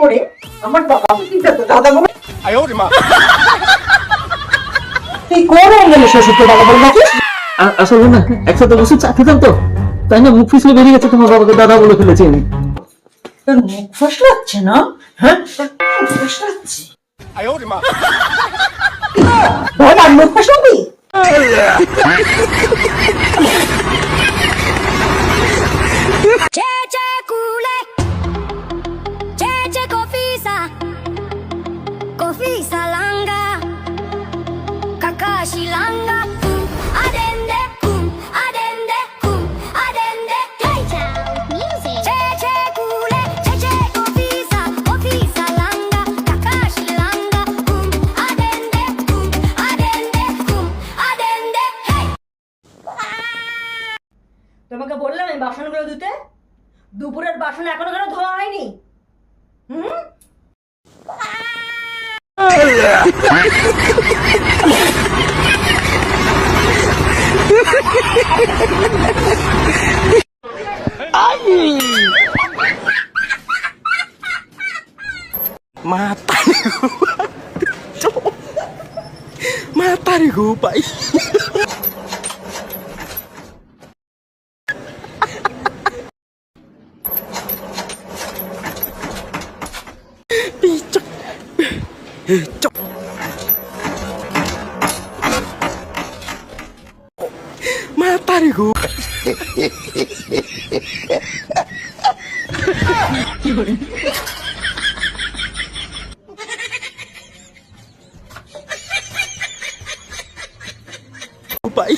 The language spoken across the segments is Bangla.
করে আমার বাবাকে চিন্তা তো দাদা বলে তুই কোন অ্যাঙ্গেলে শ্বশুরকে দাদা বলে নাকি? আসলে না একসাথে বসে চা খেতাম তো, তাই না মুখ ফিসলে বেরিয়ে গেছে, তোমার বাবাকে দাদা বলে ফেলেছি আমি। তোর মুখ ফসলাচ্ছে না? হ্যাঁ মুখ ফসলাচ্ছে বল আর মুখ ফসলাবি? Cece cule, cece cofisa langa, kakashi langa, adende, adende, cece music. Cece cule, cece cofisa langa, kakashi langa, adende, hey. তোমাকে বললাম এই বাসনগুলো ধুতে, দুপুরের বাসন এখনো কেন ধোয়া হয়নি? Matahari gupai. Picok. Cok. Matahari gupai. Gupai.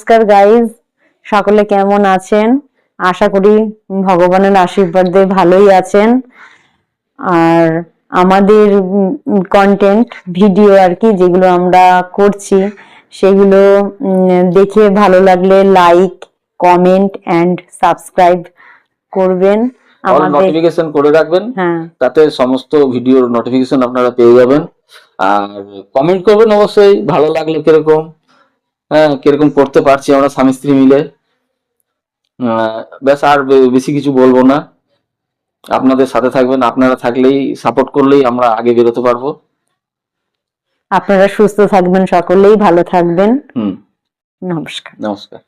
নমস্কার গাইজ, সকলে কেমন আছেন? আশা করি ভগবানের আশীর্বাদে ভালোই আছেন। আর আমাদের কন্টেন্ট ভিডিও আর কি যেগুলো আমরা করছি সেগুলো দেখে ভালো লাগলে লাইক, কমেন্ট এন্ড সাবস্ক্রাইব করবেন, আমাদের নোটিফিকেশন করে রাখবেন। হ্যাঁ, তাতে সমস্ত ভিডিওর নোটিফিকেশন আপনারা পেয়ে যাবেন। আর কমেন্ট করবেন অবশ্যই, ভালো লাগলে কিরকম, হ্যাঁ কিরকম করতে পারছি আমরা স্বামী স্ত্রী মিলে। ব্যাস, আর বেশি কিছু বলবো না। আপনাদের সাথে থাকবেন, আপনারা থাকলেই, সাপোর্ট করলেই আমরা আগে বেরোতে পারবো। আপনারা সুস্থ থাকবেন, সকলেই ভালো থাকবেন। হুম, নমস্কার। নমস্কার।